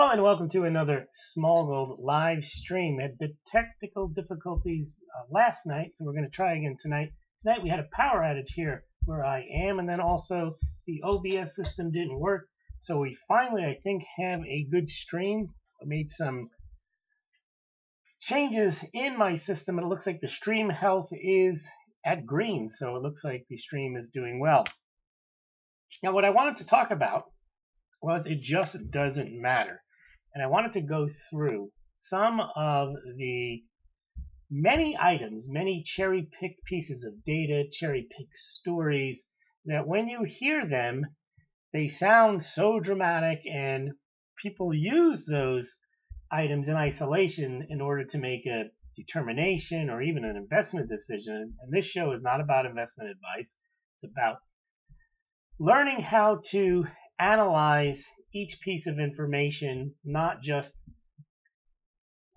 Hello and welcome to another Smaulgld live stream. Had the technical difficulties last night, so we're going to try again tonight. Tonight we had a power outage here where I am, and then also the OBS system didn't work. So we finally, I think, have a good stream. I made some changes in my system, and it looks like the stream health is at green, so it looks like the stream is doing well. Now what I wanted to talk about was it just doesn't matter. And I wanted to go through some of the many items, many cherry-picked pieces of data, cherry-picked stories, that when you hear them, they sound so dramatic, and people use those items in isolation in order to make a determination or even an investment decision. And this show is not about investment advice. It's about learning how to analyze each piece of information, not just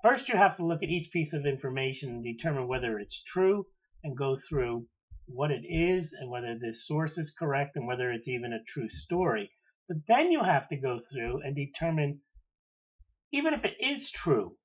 first you have to look at each piece of information and determine whether it's true and go through what it is and whether this source is correct and whether it's even a true story. But then you have to go through and determine, even if it is true,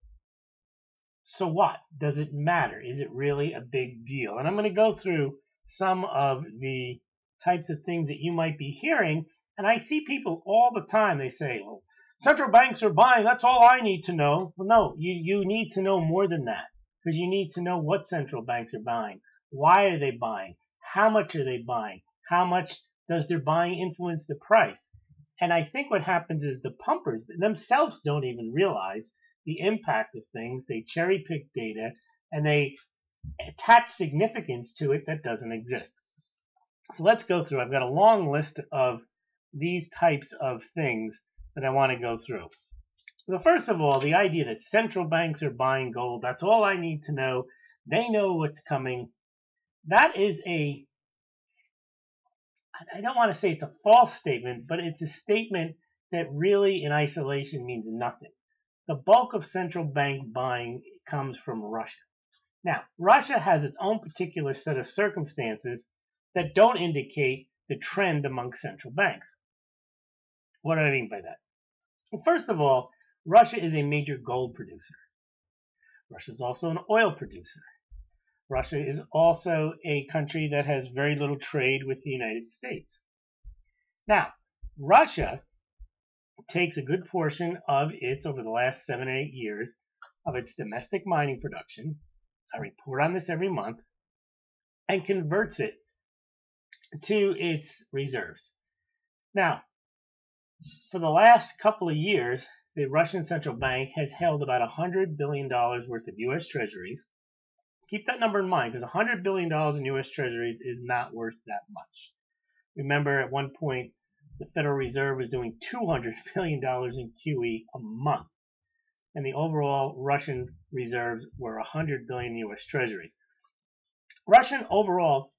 so what? Does it matter? Is it really a big deal? And I'm going to go through some of the types of things that you might be hearing. And I see people all the time, they say, well, central banks are buying, that's all I need to know. Well, no, you need to know more than that, because you need to know what central banks are buying. Why are they buying? How much are they buying? How much does their buying influence the price? And I think what happens is the pumpers themselves don't even realize the impact of things. They cherry pick data and they attach significance to it that doesn't exist. So let's go through. I've got a long list of these types of things that I want to go through. So first of all, the idea that central banks are buying gold, that's all I need to know. They know what's coming. That is I don't want to say it's a false statement, but it's a statement that really in isolation means nothing. The bulk of central bank buying comes from Russia. Now, Russia has its own particular set of circumstances that don't indicate the trend among central banks. What do I mean by that? Well, first of all, Russia is a major gold producer. Russia is also an oil producer. Russia is also a country that has very little trade with the United States. Now, Russia takes a good portion of its, over the last 7 or 8 years, of its domestic mining production, I report on this every month, and converts it to its reserves. Now, for the last couple of years, the Russian central bank has held about $100 billion worth of U.S. treasuries. Keep that number in mind, because $100 billion in U.S. treasuries is not worth that much. Remember, at one point, the Federal Reserve was doing $200 billion in QE a month, and the overall Russian reserves were $100 billion U.S. treasuries. Russian overall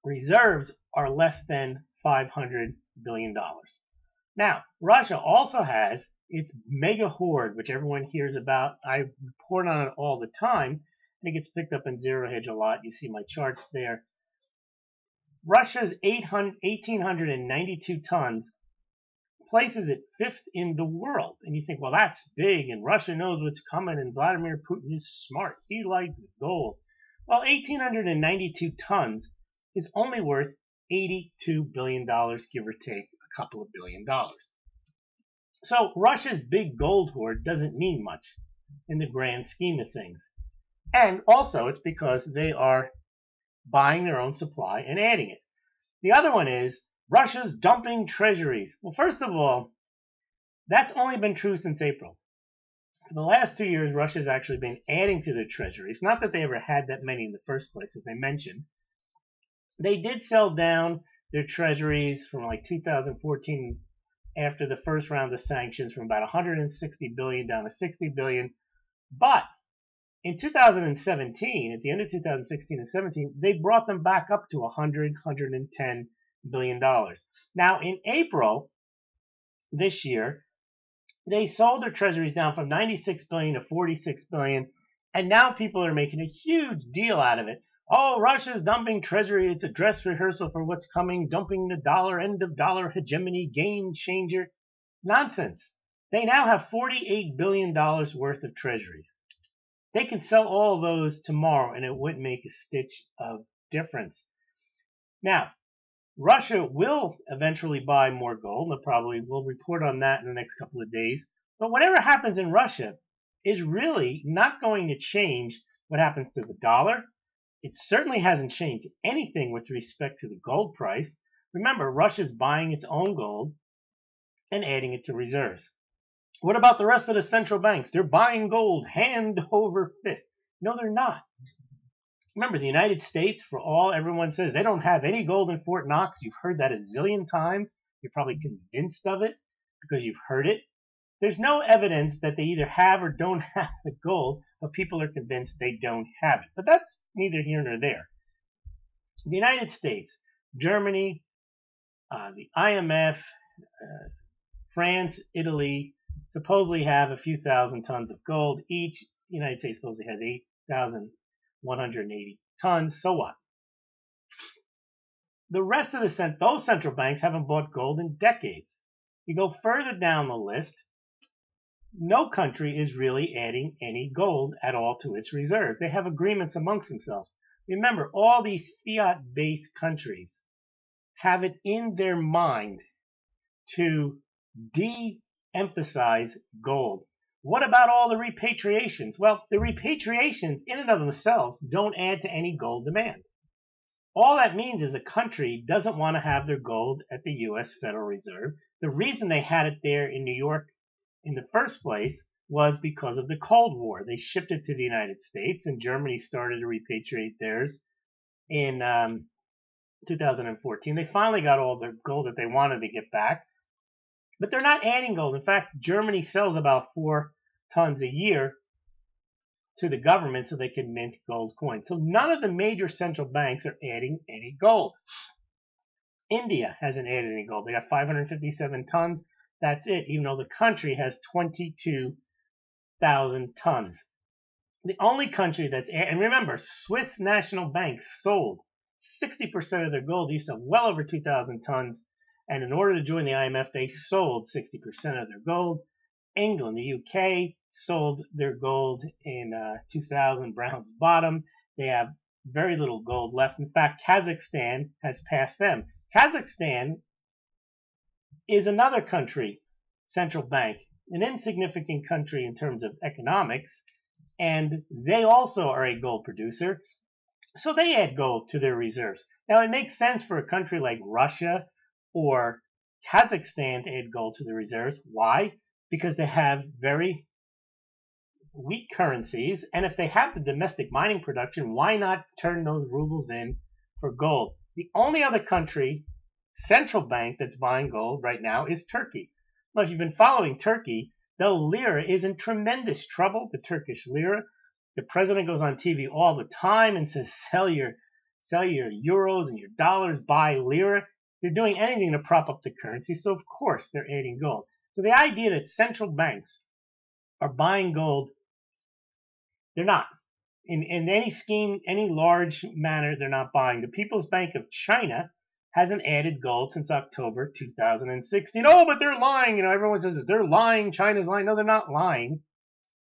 reserves are less than $500 billion. Now, Russia also has its mega hoard, which everyone hears about. I report on it all the time, and it gets picked up in Zero Hedge a lot. You see my charts there. Russia's 1,892 tons places it 5th in the world. And you think, well, that's big, and Russia knows what's coming, and Vladimir Putin is smart. He likes gold. Well, 1,892 tons is only worth $82 billion, give or take a couple of $1 billion. So Russia's big gold hoard doesn't mean much in the grand scheme of things. And also it's because they are buying their own supply and adding it. The other one is Russia's dumping treasuries. Well, first of all, that's only been true since April. For the last 2 years, Russia's actually been adding to their treasuries. Not that they ever had that many in the first place, as I mentioned. They did sell down their treasuries from like 2014 after the first round of sanctions from about 160 billion down to 60 billion. But in 2017, at the end of 2016 and 17, they brought them back up to 110 billion dollars. Now in April this year, they sold their treasuries down from 96 billion to 46 billion, and now people are making a huge deal out of it. Oh, Russia's dumping treasury. It's a dress rehearsal for what's coming, dumping the dollar, end of dollar hegemony, game changer. Nonsense. They now have $48 billion worth of treasuries. They can sell all of those tomorrow and it wouldn't make a stitch of difference. Now, Russia will eventually buy more gold. They'll probably will report on that in the next couple of days. But whatever happens in Russia is really not going to change what happens to the dollar. It certainly hasn't changed anything with respect to the gold price. Remember, Russia's buying its own gold and adding it to reserves. What about the rest of the central banks? They're buying gold hand over fist. No, they're not. Remember, the United States, for all everyone says, they don't have any gold in Fort Knox. You've heard that a zillion times. You're probably convinced of it because you've heard it. There's no evidence that they either have or don't have the gold, but people are convinced they don't have it. But that's neither here nor there. The United States, Germany, the IMF, France, Italy, supposedly have a few thousand tons of gold each. The United States supposedly has 8,180 tons. So what? The rest of those central banks haven't bought gold in decades. You go further down the list, no country is really adding any gold at all to its reserves. They have agreements amongst themselves. Remember, all these fiat-based countries have it in their mind to de-emphasize gold. What about all the repatriations? Well, the repatriations in and of themselves don't add to any gold demand. All that means is a country doesn't want to have their gold at the U.S. Federal Reserve. The reason they had it there in New York in the first place was because of the Cold War. They shipped it to the United States, and Germany started to repatriate theirs in 2014. They finally got all the gold that they wanted to get back. But they're not adding gold. In fact, Germany sells about 4 tons a year to the government so they can mint gold coins. So none of the major central banks are adding any gold. India hasn't added any gold. They got 557 tons. That's it, even though the country has 22,000 tons. The only country that's and remember, Swiss National Bank sold 60% of their gold. They used to have well over 2,000 tons. And in order to join the IMF, they sold 60% of their gold. England, the UK, sold their gold in 2000, Brown's bottom. They have very little gold left. In fact, Kazakhstan has passed them. Kazakhstan is another country, central bank, an insignificant country in terms of economics, and they also are a gold producer. So they add gold to their reserves. Now, it makes sense for a country like Russia or Kazakhstan to add gold to the reserves. Why? Because they have very weak currencies, and if they have the domestic mining production, why not turn those rubles in for gold? The only other country, central bank, that's buying gold right now is Turkey. Well, if you've been following Turkey, the lira is in tremendous trouble, the Turkish lira. The president goes on TV all the time and says, sell your euros and your dollars, buy lira. They're doing anything to prop up the currency, so of course they're adding gold. So the idea that central banks are buying gold, they're not. In any scheme, any large manner, they're not buying. The People's Bank of China hasn't added gold since October 2016. Oh, but they're lying. Everyone says that they're lying. China's lying. No, they're not lying.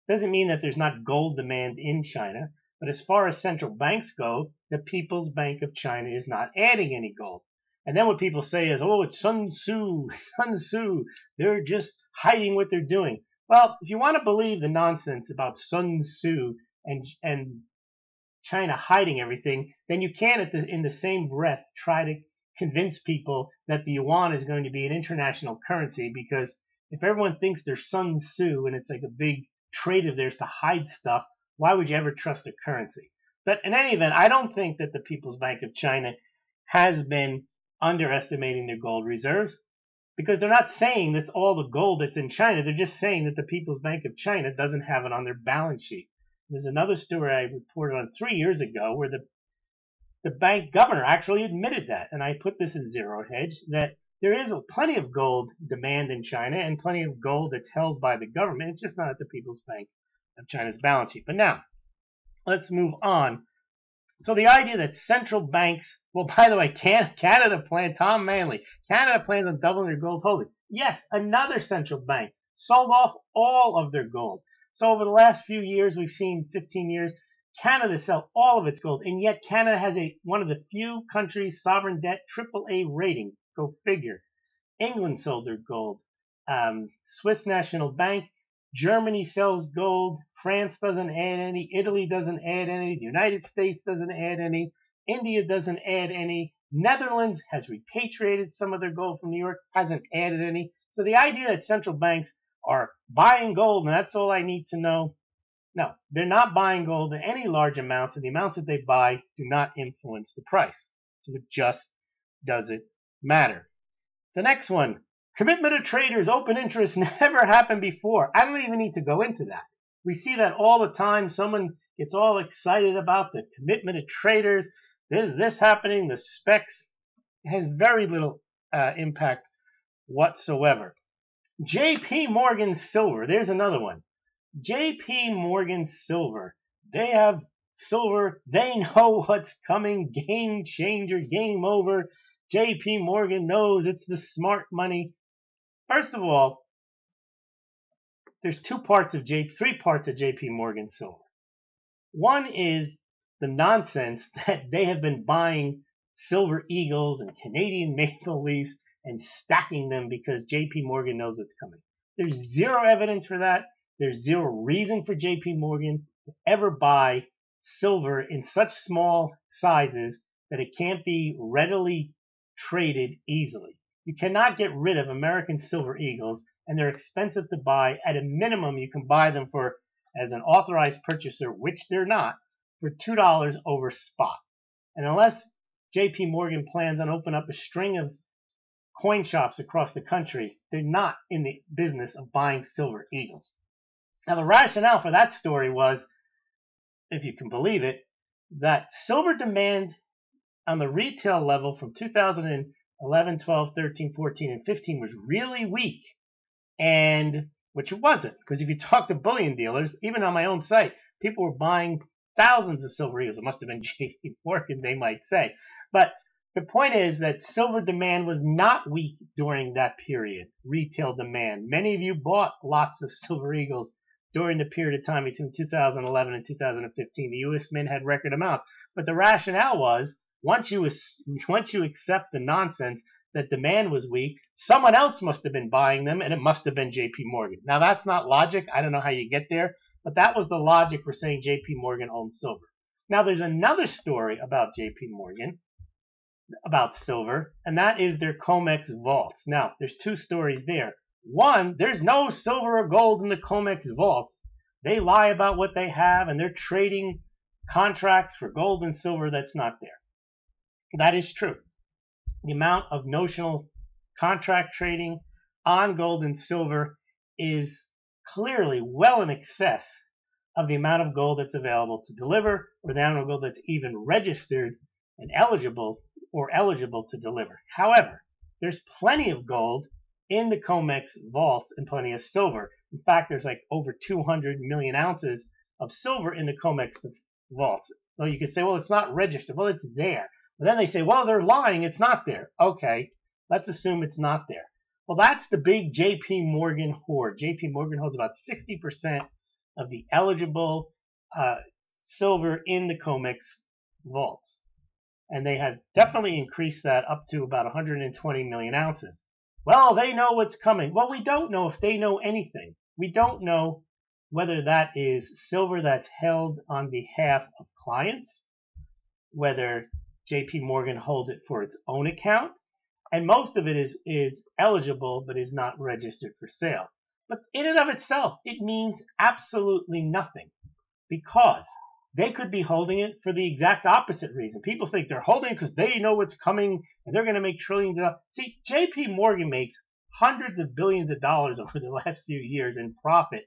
Doesn't mean that there's not gold demand in China. But as far as central banks go, the People's Bank of China is not adding any gold. And then what people say is, oh, it's Sun Tzu, they're just hiding what they're doing. Well, if you want to believe the nonsense about Sun Tzu and China hiding everything, then you can, in the same breath, try to convince people that the yuan is going to be an international currency, because if everyone thinks they're Sun Tzu and it's like a big trade of theirs to hide stuff, why would you ever trust a currency? But in any event, I don't think that the People's Bank of China has been underestimating their gold reserves, because they're not saying that's all the gold that's in China. They're just saying that the People's Bank of China doesn't have it on their balance sheet. There's another story I reported on 3 years ago where the bank governor actually admitted that, and I put this in Zero Hedge, that there is plenty of gold demand in China and plenty of gold that's held by the government. It's just not at the People's Bank of China's balance sheet. But now, let's move on. So the idea that central banks, well, by the way, Canada plans on doubling their gold holdings. Yes, another central bank, sold off all of their gold. So over the last few years, we've seen 15 years, Canada sell all of its gold, and yet Canada has one of the few countries sovereign debt AAA rating. Go figure. England sold their gold. Swiss National Bank. Germany sells gold. France doesn't add any. Italy doesn't add any. The United States doesn't add any. India doesn't add any. Netherlands has repatriated some of their gold from New York, hasn't added any. So the idea that central banks are buying gold, and that's all I need to know. No, they're not buying gold in any large amounts, and the amounts that they buy do not influence the price. So it just doesn't matter. The next one, commitment of traders, open interest, never happened before. I don't even need to go into that. We see that all the time. Someone gets all excited about the commitment of traders. There's this happening, the specs. It has very little impact whatsoever. JP Morgan Silver, there's another one. JP Morgan Silver, they have silver, they know what's coming, game changer, game over. JP Morgan knows it's the smart money. First of all, there's three parts of JP Morgan Silver. One is the nonsense that they have been buying silver eagles and Canadian maple leafs and stacking them because JP Morgan knows what's coming. There's zero evidence for that. There's zero reason for JP Morgan to ever buy silver in such small sizes that it can't be readily traded easily. You cannot get rid of American silver eagles, and they're expensive to buy. At a minimum, you can buy them for, as an authorized purchaser, which they're not, for $2 over spot. And unless JP Morgan plans on opening up a string of coin shops across the country, they're not in the business of buying silver eagles. Now, the rationale for that story was, if you can believe it, that silver demand on the retail level from 2011, 12, 13, 14, and 15 was really weak, and which it wasn't, because if you talk to bullion dealers, even on my own site, people were buying thousands of silver eagles. It must have been JP Morgan, they might say. But the point is that silver demand was not weak during that period, retail demand. Many of you bought lots of silver eagles during the period of time between 2011 and 2015. The U.S. Mint had record amounts. But the rationale was, once you accept the nonsense that demand was weak, someone else must have been buying them, and it must have been JP Morgan. Now, that's not logic. I don't know how you get there, but that was the logic for saying JP Morgan owns silver. Now, there's another story about JP Morgan, about silver, and that is their COMEX vaults. Now, there's two stories there. One, there's no silver or gold in the COMEX vaults. They lie about what they have, and they're trading contracts for gold and silver that's not there. That is true. The amount of notional contract trading on gold and silver is clearly well in excess of the amount of gold that's available to deliver, or the amount of gold that's even registered and eligible to deliver. However, there's plenty of gold in the COMEX vaults and plenty of silver. In fact, there's like over 200 million ounces of silver in the COMEX vaults. So you could say, well, it's not registered. Well, it's there. But then they say, well, they're lying. It's not there. Okay, let's assume it's not there. Well, that's the big JP Morgan hoard. JP Morgan holds about 60% of the eligible silver in the COMEX vaults. And they have definitely increased that up to about 120 million ounces. Well, they know what's coming. Well, we don't know if they know anything. We don't know whether that is silver that's held on behalf of clients, whether JP Morgan holds it for its own account, and most of it is eligible but is not registered for sale. But in and of itself, it means absolutely nothing, because they could be holding it for the exact opposite reason. People think they're holding it because they know what's coming and they're going to make trillions of dollars. See, JP Morgan makes hundreds of billions of dollars over the last few years in profit.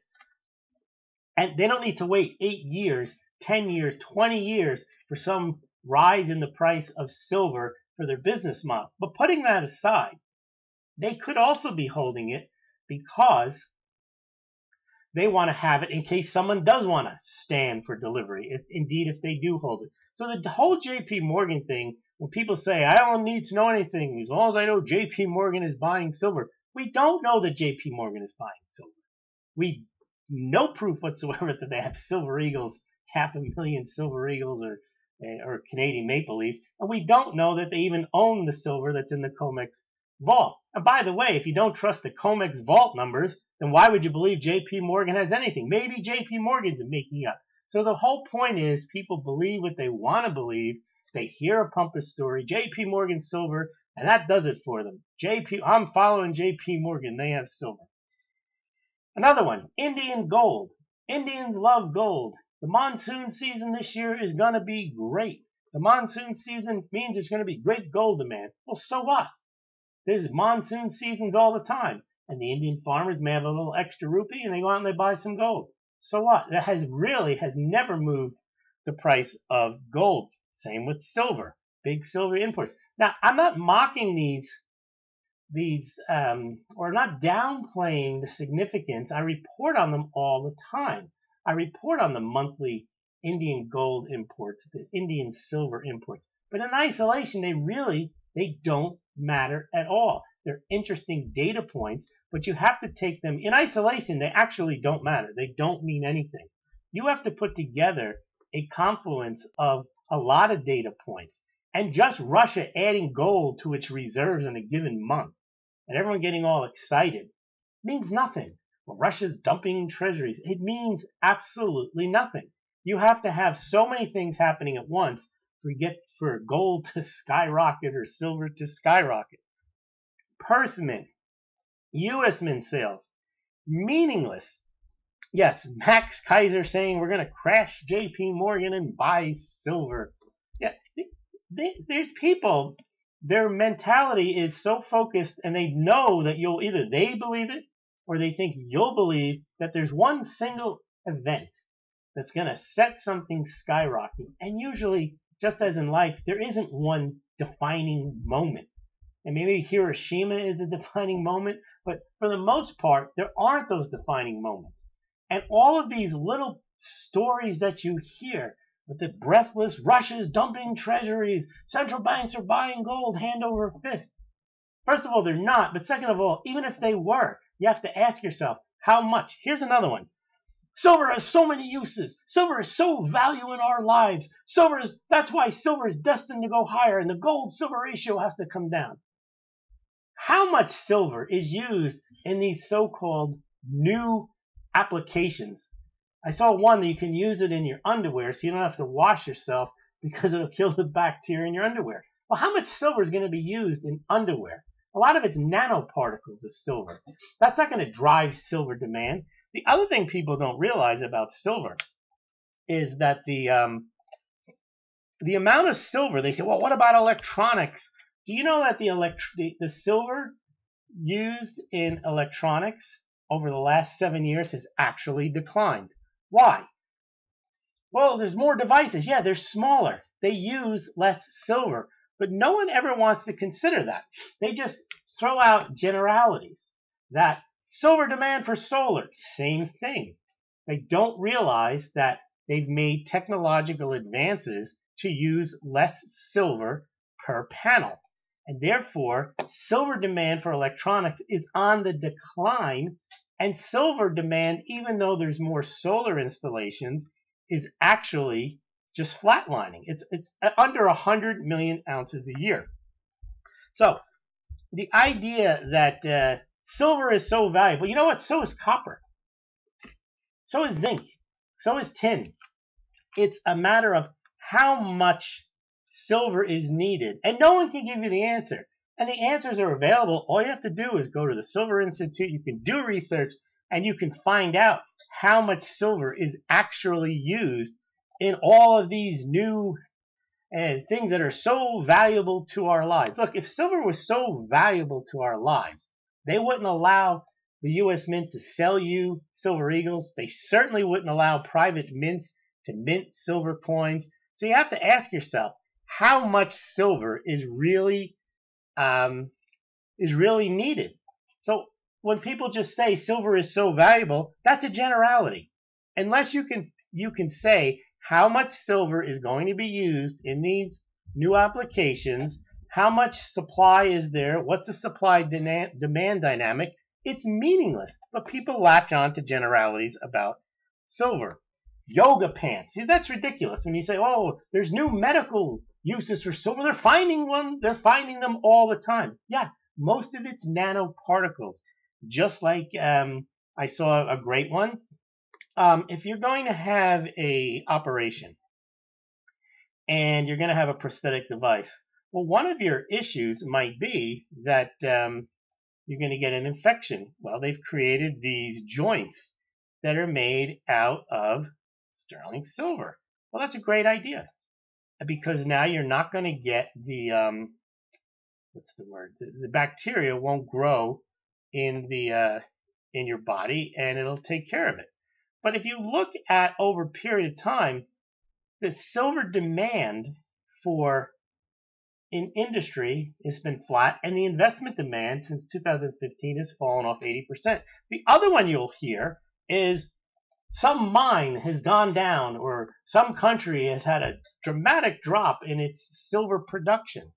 And they don't need to wait 8 years, 10 years, 20 years for some rise in the price of silver for their business model. But putting that aside, they could also be holding it because they want to have it in case someone does want to stand for delivery, if they do hold it. So the whole JP Morgan thing, when people say, I don't need to know anything, as long as I know JP Morgan is buying silver, we don't know that JP Morgan is buying silver. We no proof whatsoever that they have silver eagles, 500,000 silver eagles or Canadian maple leafs, and we don't know that they even own the silver that's in the COMEX vault. And by the way, if you don't trust the COMEX vault numbers, then why would you believe JP Morgan has anything? Maybe JP Morgan's making up. So the whole point is people believe what they want to believe. They hear a pompous story, JP Morgan silver, and that does it for them. I'm following JP Morgan. They have silver. Another one, Indian gold. Indians love gold. The monsoon season this year is going to be great. The monsoon season means there's going to be great gold demand. Well, so what? There's monsoon seasons all the time. And the Indian farmers may have a little extra rupee and they go out and they buy some gold. So what? That has never moved the price of gold. Same with silver. Big silver imports. Now, I'm not mocking these or not downplaying the significance. I report on them all the time. I report on the monthly Indian gold imports, the Indian silver imports. But in isolation, they don't matter at all. They're interesting data points, but you have to take them in isolation. They actually don't matter. They don't mean anything. You have to put together a confluence of a lot of data points. And just Russia adding gold to its reserves in a given month and everyone getting all excited means nothing. Well, Russia's dumping treasuries. It means absolutely nothing. You have to have so many things happening at once for gold to skyrocket or silver to skyrocket. Perth Mint, U.S. Mint sales, meaningless. Yes, Max Kaiser saying we're going to crash JP Morgan and buy silver. Yeah, see, there's people, their mentality is so focused and they know that they believe it or they think you'll believe that there's one single event that's going to set something skyrocketing. And usually, just as in life, there isn't one defining moment. And maybe Hiroshima is a defining moment, but for the most part, there aren't those defining moments. And all of these little stories that you hear, with the breathless Russia's dumping treasuries, central banks are buying gold hand over fist. First of all, they're not. But second of all, even if they were, you have to ask yourself, how much? Here's another one. Silver has so many uses. Silver is so valuable in our lives. That's why silver is destined to go higher, and the gold-silver ratio has to come down. How much silver is used in these so-called new applications? I saw one that you can use it in your underwear so you don't have to wash yourself because it'll kill the bacteria in your underwear. Well, how much silver is going to be used in underwear? A lot of it's nanoparticles of silver. That's not going to drive silver demand. The other thing people don't realize about silver is that the amount of silver, they say, well, what about electronics? Do you know that the silver used in electronics over the last 7 years has actually declined? Why? Well, there's more devices. Yeah, they're smaller. They use less silver. But no one ever wants to consider that. They just throw out generalities. That silver demand for solar, same thing. They don't realize that they've made technological advances to use less silver per panel. And therefore, silver demand for electronics is on the decline. And silver demand, even though there's more solar installations, is actually just flatlining. It's under 100 million ounces a year. So the idea that silver is so valuable, you know what? So is copper. So is zinc. So is tin. It's a matter of how much silver is needed. And no one can give you the answer. And the answers are available. All you have to do is go to the Silver Institute. You can do research and you can find out how much silver is actually used in all of these new things that are so valuable to our lives. Look, if silver was so valuable to our lives, they wouldn't allow the U.S. Mint to sell you silver eagles. They certainly wouldn't allow private mints to mint silver coins. So you have to ask yourself, how much silver is really needed? So when people just say silver is so valuable, that's a generality. Unless you can say how much silver is going to be used in these new applications, how much supply is there, what's the supply demand dynamic, It's meaningless, but people latch on to generalities about silver. Yoga pants. See, that's ridiculous. When you say, oh, there's new medical uses for silver, they're finding them all the time. Yeah, most of it's nanoparticles. Just like I saw a great one. If you're going to have a operation and you're going to have a prosthetic device, well, one of your issues might be that you're going to get an infection. Well, they've created these joints that are made out of sterling silver. Well, that's a great idea, because now you're not going to get the the bacteria won't grow in your body, and it'll take care of it. But if you look at over a period of time, the silver demand in industry has been flat, and the investment demand since 2015 has fallen off 80%. The other one you'll hear is some mine has gone down, or some country has had a dramatic drop in its silver production.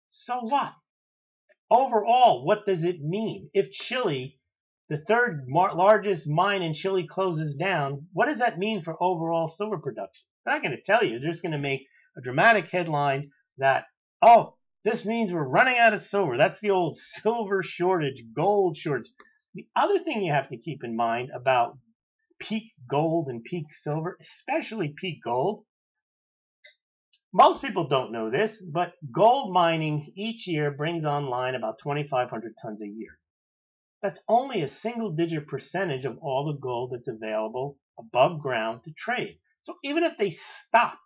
So what? Overall, what does it mean? If Chile, the third largest mine in Chile, closes down, what does that mean for overall silver production? They're not going to tell you. They're just going to make a dramatic headline that, oh, this means we're running out of silver. That's the old silver shortage, gold shortage. The other thing you have to keep in mind about peak gold and peak silver, especially peak gold, most people don't know this, but gold mining each year brings online about 2,500 tons a year. That's only a single-digit percentage of all the gold that's available above ground to trade. So even if they stopped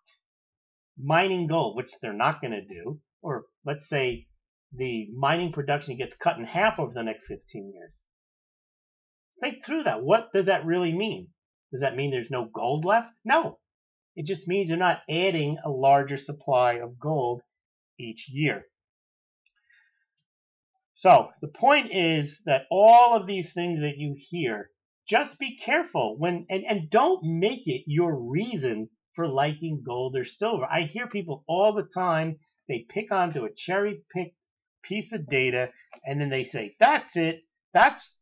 mining gold, which they're not going to do, or let's say the mining production gets cut in half over the next 15 years, think through that. What does that really mean? Does that mean there's no gold left? No. It just means they're not adding a larger supply of gold each year. So the point is that all of these things that you hear, just be careful and don't make it your reason for liking gold or silver. I hear people all the time, they pick onto a cherry-picked piece of data, and then they say, that's it. That's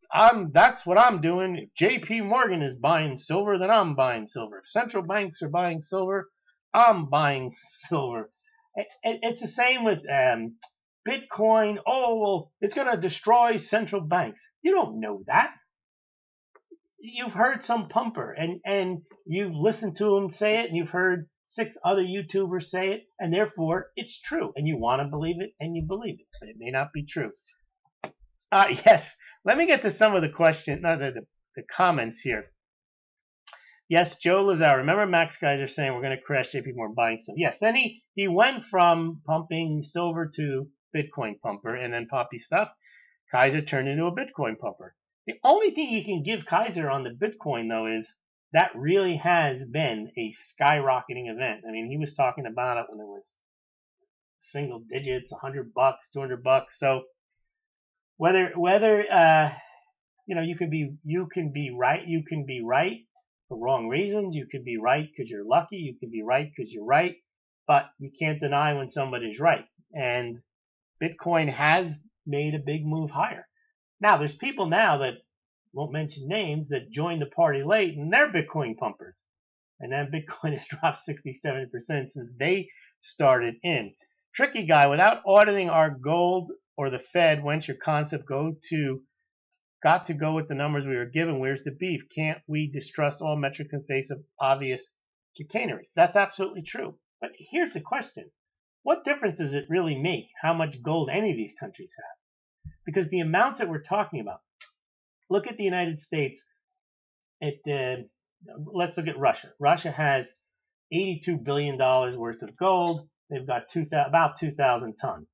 what I'm doing. If JP Morgan is buying silver, then I'm buying silver. If central banks are buying silver, I'm buying silver. It's the same with Bitcoin. Oh, well, it's going to destroy central banks. You don't know that. You've heard some pumper, and you've listened to him say it, and you've heard 6 other YouTubers say it, and therefore it's true. And you want to believe it, and you believe it, but it may not be true. Yes. Let me get to some of the the comments here. Yes, Joe Lazar. Remember, Max guys are saying we're going to crash JP Morgan buying some. Yes, then he went from pumping silver to Bitcoin pumper, and then poppy stuff. Kaiser turned into a Bitcoin pumper. The only thing you can give Kaiser on the Bitcoin, though, is that really has been a skyrocketing event. I mean, he was talking about it when it was single digits, $100, $200. So whether you can be right for wrong reasons. You can be right because you're lucky. You can be right because you're right, but you can't deny when somebody's right. And Bitcoin has made a big move higher. Now there's people now that won't mention names that joined the party late, and they're Bitcoin pumpers, and then Bitcoin has dropped 67% since they started in. Tricky guy, without auditing our gold or the Fed, when's your concept got to go with the numbers we were given? Where's the beef? Can't we distrust all metrics in face of obvious chicanery? That's absolutely true. But here's the question. What difference does it really make how much gold any of these countries have? Because the amounts that we're talking about, look at the United States. Let's look at Russia. Russia has $82 billion worth of gold. They've got about 2,000 tons.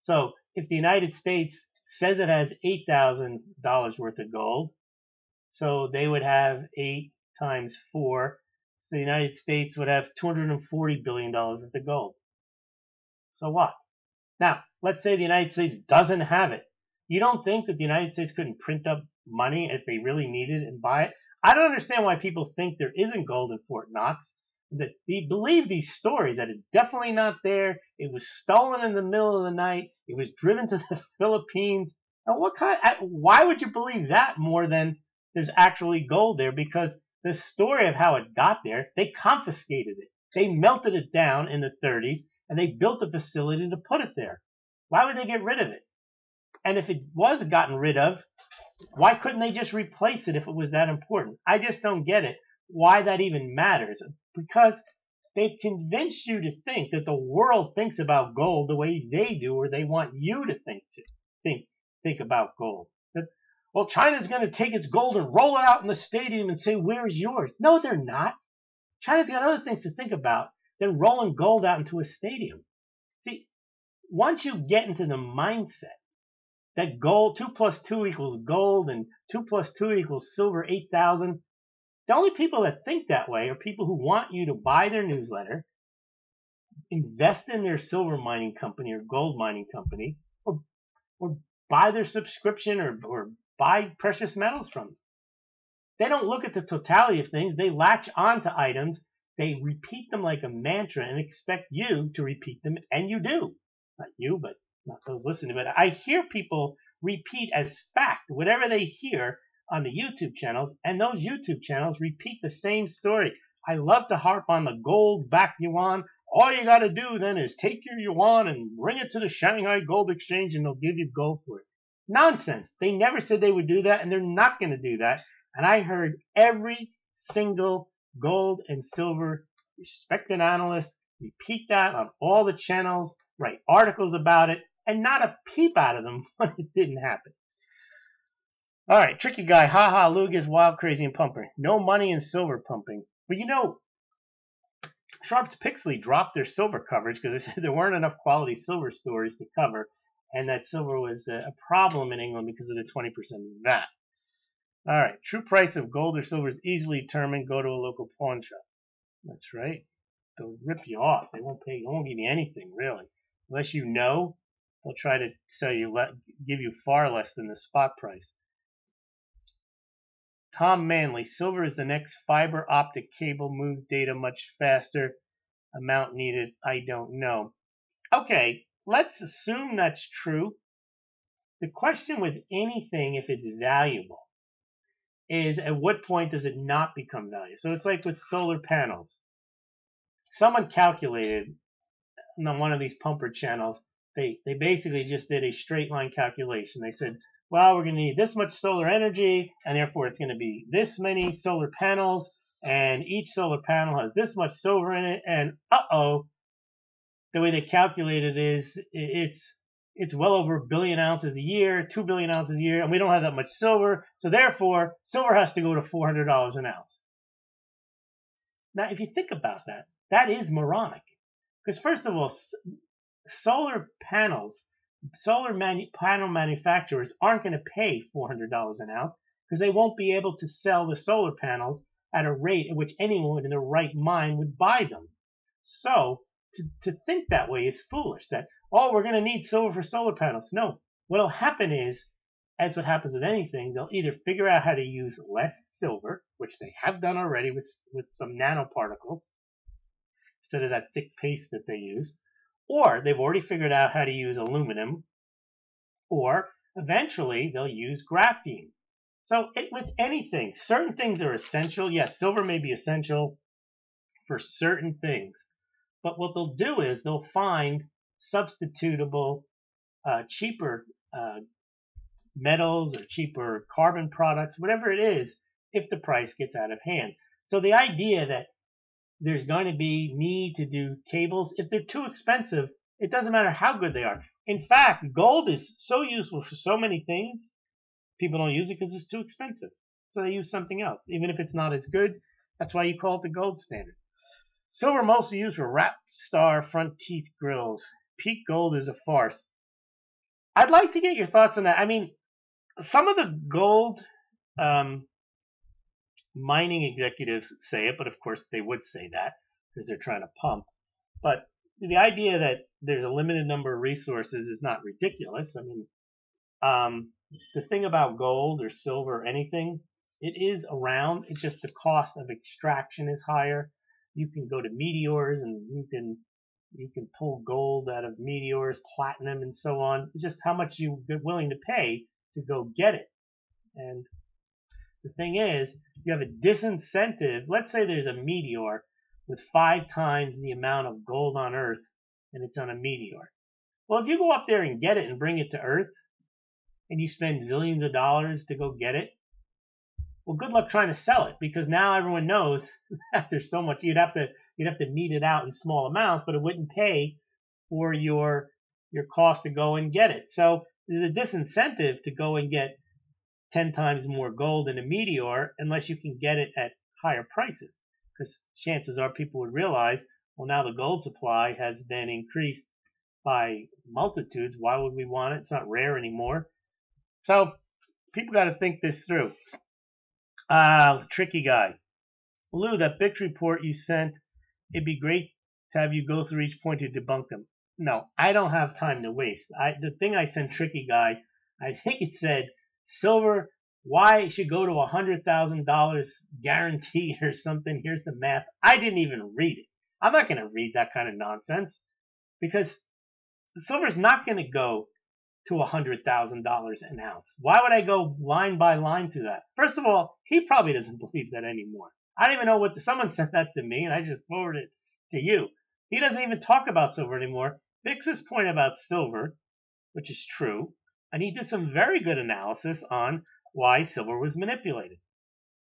So if the United States says it has $8,000 worth of gold, so they would have 8 times 4. So the United States would have $240 billion worth of gold. So what? Now, let's say the United States doesn't have it. You don't think that the United States couldn't print up money if they really needed it and buy it? I don't understand why people think there isn't gold in Fort Knox. That they believe these stories that it's definitely not there. It was stolen in the middle of the night. It was driven to the Philippines. Now, why would you believe that more than there's actually gold there? Because the story of how it got there, they confiscated it. They melted it down in the 30s, and they built a facility to put it there. Why would they get rid of it? And if it was gotten rid of, why couldn't they just replace it if it was that important? I just don't get it, why that even matters. Because they've convinced you to think that the world thinks about gold the way they do, or they want you to think about gold. That, well, China's going to take its gold and roll it out in the stadium and say, where's yours? No, they're not. China's got other things to think about than rolling gold out into a stadium. See, once you get into the mindset that gold, 2 plus 2 equals gold, and 2 plus 2 equals silver 8,000, the only people that think that way are people who want you to buy their newsletter, invest in their silver mining company or gold mining company, or buy their subscription or buy precious metals from them. They don't look at the totality of things. They latch onto items. They repeat them like a mantra and expect you to repeat them, and you do. Not you, but not those listening. But I hear people repeat as fact whatever they hear on the YouTube channels, and those YouTube channels repeat the same story. I love to harp on the gold-backed yuan. All you got to do then is take your yuan and bring it to the Shanghai Gold Exchange, and they'll give you gold for it. Nonsense. They never said they would do that, and they're not going to do that. And I heard every single gold and silver respected analyst repeat that on all the channels, write articles about it, and not a peep out of them when it didn't happen. All right, tricky guy, haha, Lou gets wild, crazy, and pumping. No money in silver pumping. But you know, Sharps Pixley dropped their silver coverage because there weren't enough quality silver stories to cover, and that silver was a problem in England because of the 20% VAT. All right, true price of gold or silver is easily determined. Go to a local pawn shop. That's right. They'll rip you off. They won't pay. They won't give you anything really, unless you know. They'll try to sell you, give you far less than the spot price. Tom Manley, silver is the next fiber optic cable. Moves data much faster. Amount needed, I don't know. Okay, let's assume that's true. The question with anything, if it's valuable, is at what point does it not become valuable? So it's like with solar panels. Someone calculated on one of these pumper channels, they basically just did a straight line calculation. They said, well, we're going to need this much solar energy, and therefore it's going to be this many solar panels, and each solar panel has this much silver in it, and the way they calculate it is it's well over 1 billion ounces a year, 2 billion ounces a year, and we don't have that much silver, so therefore silver has to go to $400 an ounce. Now, if you think about that, that is moronic. Because first of all, solar panel manufacturers aren't going to pay $400 an ounce because they won't be able to sell the solar panels at a rate at which anyone in their right mind would buy them. So to think that way is foolish, that, oh, we're going to need silver for solar panels. No, what will happen is, as what happens with anything, they'll either figure out how to use less silver, which they have done already with some nanoparticles, instead of that thick paste that they use, or they've already figured out how to use aluminum, or eventually they'll use graphene. So with anything, certain things are essential. Yes, silver may be essential for certain things, but what they'll do is they'll find substitutable, cheaper metals or cheaper carbon products, whatever it is, if the price gets out of hand. So the idea that there's going to be need to do cables, if they're too expensive, it doesn't matter how good they are. In fact, gold is so useful for so many things, people don't use it because it's too expensive. So they use something else, even if it's not as good. That's why you call it the gold standard. Silver mostly used for wrap star front teeth grills. Peak gold is a farce. I'd like to get your thoughts on that. I mean, some of the gold mining executives say it, but of course they would say that because they're trying to pump. But the idea that there's a limited number of resources is not ridiculous. I mean, the thing about gold or silver or anything, it is around. It's just the cost of extraction is higher. You can go to meteors and you can pull gold out of meteors, platinum, and so on. It's just how much you're willing to pay to go get it. And the thing is, you have a disincentive. Let's say there's a meteor with 5 times the amount of gold on Earth, and it's on a meteor. Well, if you go up there and get it and bring it to Earth, and you spend zillions of dollars to go get it, well, good luck trying to sell it, because now everyone knows that there's so much. You'd have to mete it out in small amounts, but it wouldn't pay for your cost to go and get it. So there's a disincentive to go and get 10 times more gold in a meteor unless you can get it at higher prices, because chances are people would realize, well, now the gold supply has been increased by multitudes. Why would we want it? It's not rare anymore. So people got to think this through. Tricky guy. Lou, that BIX report you sent, it'd be great to have you go through each point to debunk them. No, I don't have time to waste. The thing I sent Tricky guy, I think it said silver, why it should go to $100,000 guaranteed or something. Here's the math. I didn't even read it. I'm not going to read that kind of nonsense, because silver's not going to go to $100,000 an ounce. Why would I go line by line to that? First of all, he probably doesn't believe that anymore. I don't even know someone sent that to me and I just forwarded it to you. He doesn't even talk about silver anymore. Bix's point about silver, which is true, and he did some very good analysis on why silver was manipulated.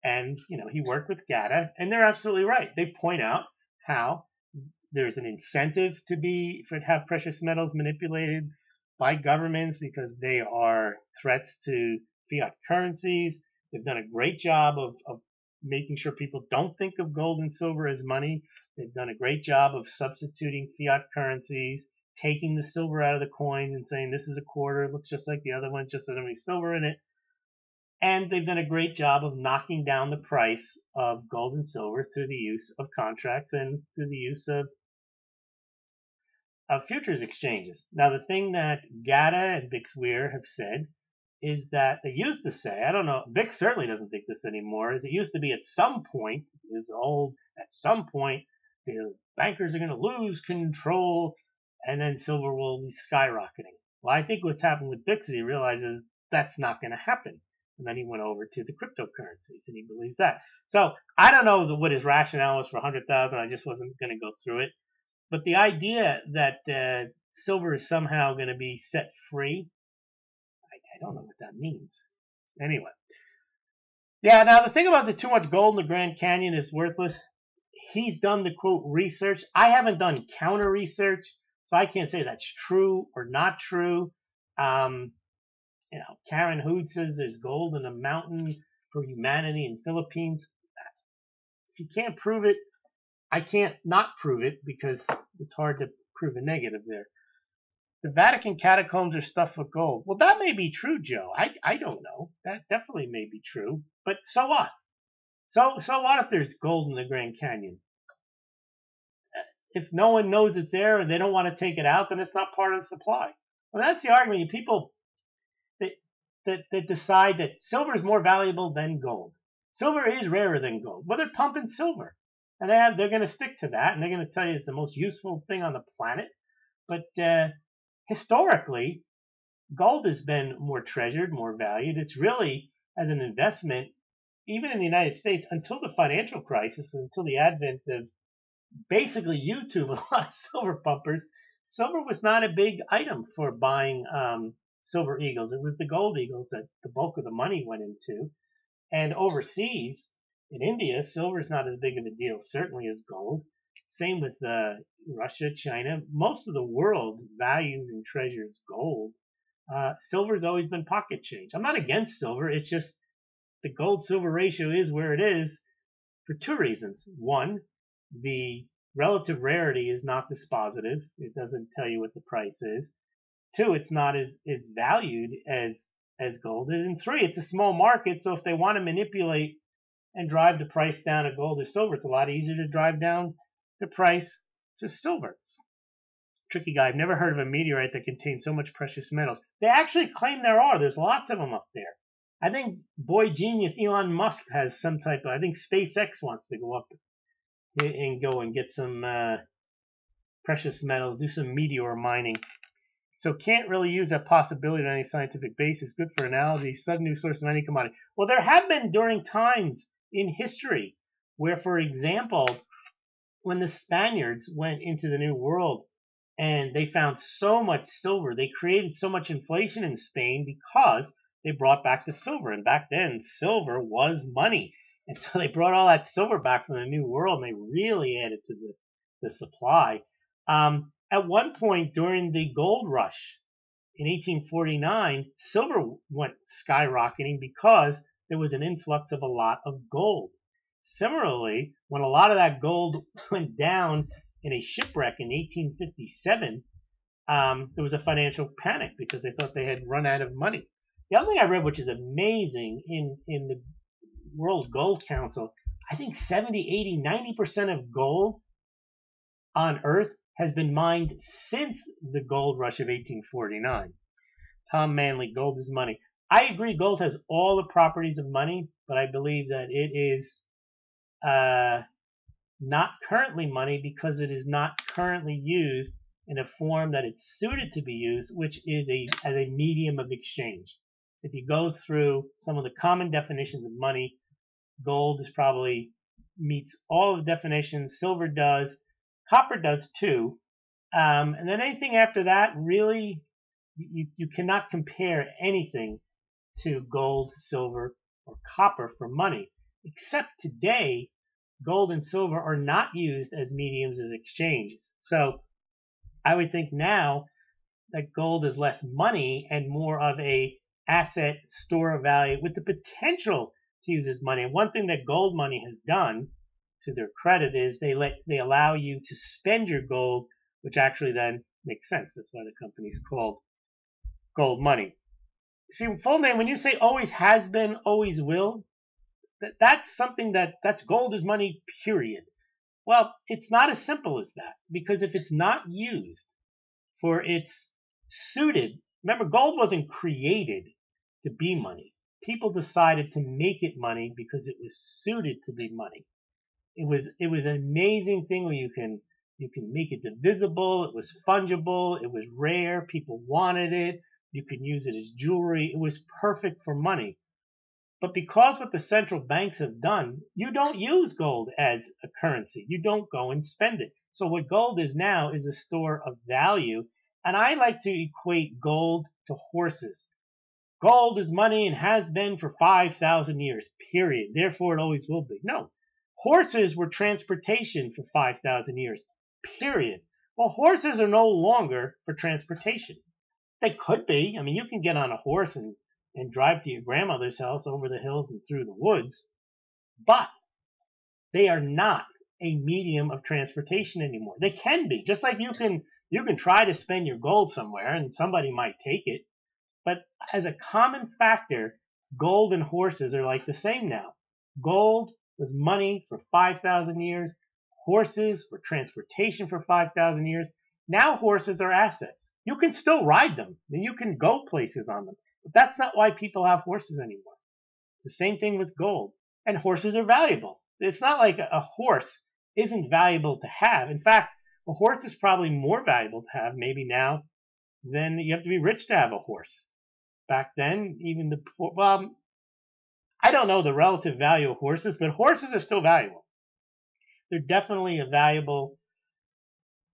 And, he worked with GATA, and they're absolutely right. They point out how there's an incentive to have precious metals manipulated by governments because they are threats to fiat currencies. They've done a great job of making sure people don't think of gold and silver as money. They've done a great job of substituting fiat currencies, taking the silver out of the coins and saying this is a quarter, it looks just like the other one, just doesn't have any silver in it. And they've done a great job of knocking down the price of gold and silver through the use of contracts and through the use of futures exchanges. Now, the thing that GATA and BIXWEIR have said is that they used to say, I don't know, BIX certainly doesn't think this anymore, is it used to be at some point, at some point, the bankers are going to lose control and then silver will be skyrocketing. Well, I think what's happened with BIX is he realizes that's not going to happen. And then he went over to the cryptocurrencies and he believes that. So I don't know what his rationale was for 100,000. I just wasn't going to go through it. But the idea that silver is somehow going to be set free, I don't know what that means. Anyway. Yeah, now the thing about the too much gold in the Grand Canyon is worthless. He's done the, quote, research. I haven't done counter research, so I can't say that's true or not true. Karen Hood says there's gold in a mountain for humanity in Philippines. If you can't prove it, I can't not prove it because it's hard to prove a negative there. The Vatican catacombs are stuffed with gold. Well, that may be true, Joe. I don't know. That definitely may be true. But so what? So what if there's gold in the Grand Canyon? If no one knows it's there and they don't want to take it out, then it's not part of the supply. Well, that's the argument. People that decide that silver is more valuable than gold. Silver is rarer than gold. Well, they're pumping silver. And they're going to stick to that, and they're going to tell you it's the most useful thing on the planet. But historically, gold has been more treasured, more valued. It's really, as an investment, even in the United States, until the financial crisis, until the advent of basically YouTube, a lot of silver pumpers, silver was not a big item for buying silver eagles. It was the gold eagles that the bulk of the money went into. And overseas, in India, silver is not as big of a deal, certainly as gold. Same with Russia, China. Most of the world values and treasures gold. Silver's always been pocket change. I'm not against silver. It's just the gold-silver ratio is where it is for two reasons. One, the relative rarity is not dispositive. It doesn't tell you what the price is. Two, it's not as valued as gold is. And three, it's a small market, so if they want to manipulate and drive the price down of gold or silver, it's a lot easier to drive down the price to silver. Tricky guy, I've never heard of a meteorite that contains so much precious metals. They actually claim there are. There's lots of them up there. I think boy genius Elon Musk has some type of, I think SpaceX wants to go up and get some precious metals, do some meteor mining. So can't really use that possibility on any scientific basis. Good for analogy. Sudden new source of any commodity. Well, there have been during times in history where, for example, when the Spaniards went into the New World and they found so much silver, they created so much inflation in Spain because they brought back the silver. And back then, silver was money. And so they brought all that silver back from the New World, and they really added to the supply. At one point during the gold rush in 1849, silver went skyrocketing because there was an influx of a lot of gold. Similarly, when a lot of that gold went down in a shipwreck in 1857, there was a financial panic because they thought they had run out of money. The other thing I read, which is amazing, in the World Gold Council, I think 70, 80, 90% of gold on Earth has been mined since the gold rush of 1849. Tom Manley, gold is money. I agree gold has all the properties of money, but I believe that it is not currently money because it is not currently used in a form that it's suited to be used, which is as a medium of exchange. So if you go through some of the common definitions of money, gold is probably meets all of the definitions. Silver does. Copper does too. And then anything after that, really, you cannot compare anything to gold, silver, or copper for money. Except today, gold and silver are not used as mediums of exchanges. So I would think now that gold is less money and more of a asset store of value with the potential to use as money. And one thing that gold money has done, to their credit, is they allow you to spend your gold, which actually then makes sense. That's why the company's called gold money. See, full name, when you say always has been, always will, that's something that's gold is money, period. Well, it's not as simple as that, because if it's not used for its suited, remember, gold wasn't created to be money. People decided to make it money because it was suited to be money. It was an amazing thing where you can make it divisible. It was fungible. It was rare. People wanted it. You could use it as jewelry. It was perfect for money. But because what the central banks have done, you don't use gold as a currency. You don't go and spend it. So what gold is now is a store of value. And I like to equate gold to horses. Gold is money and has been for 5,000 years, period. Therefore, it always will be. No. Horses were transportation for 5,000 years, period. Well, horses are no longer for transportation. They could be. I mean, you can get on a horse and drive to your grandmother's house over the hills and through the woods, but they are not a medium of transportation anymore. They can be. Just like you can try to spend your gold somewhere and somebody might take it, but as a common factor, gold and horses are like the same now. Gold was money for 5,000 years. Horses were transportation for 5,000 years. Now horses are assets. You can still ride them and you can go places on them, but that's not why people have horses anymore. It's the same thing with gold. And horses are valuable. It's not like a horse isn't valuable to have. In fact, a horse is probably more valuable to have maybe now than you have to be rich to have a horse. Back then, even I don't know the relative value of horses, but horses are still valuable. They're definitely a valuable.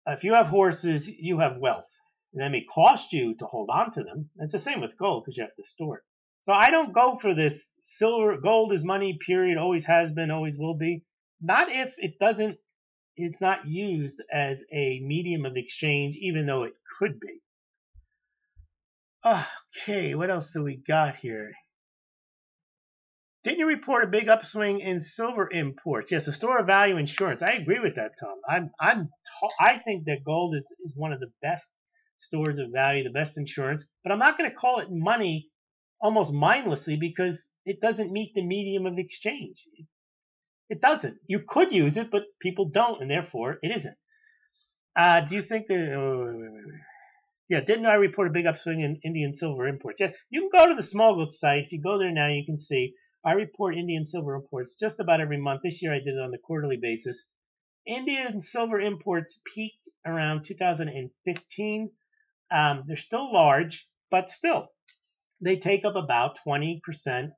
If you have horses, you have wealth. And that may cost you to hold on to them. It's the same with gold because you have to store it. So I don't go for this gold is money, period, always has been, always will be. Not if it's not used as a medium of exchange, even though it could be. Okay, what else do we got here? Didn't you report a big upswing in silver imports? Yes, a store of value insurance. I agree with that, Tom. I think that gold is one of the best stores of value, the best insurance, but I'm not going to call it money almost mindlessly because it doesn't meet the medium of exchange. It doesn't. You could use it, but people don't, and therefore it isn't. Do you think that... Yeah, didn't I report a big upswing in Indian silver imports? Yes, you can go to the Smaulgld site. If you go there now, you can see I report Indian silver imports just about every month. This year I did it on the quarterly basis. Indian silver imports peaked around 2015. They're still large, but still, they take up about 20%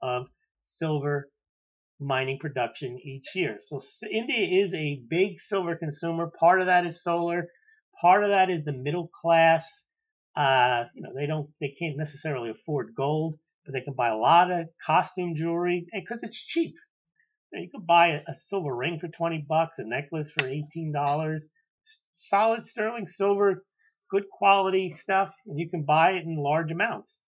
of silver mining production each year. So India is a big silver consumer. Part of that is solar. Part of that is the middle class. They can't necessarily afford gold, but they can buy a lot of costume jewelry because it's cheap. You can buy a silver ring for $20, a necklace for $18. Solid sterling silver, good quality stuff, and you can buy it in large amounts.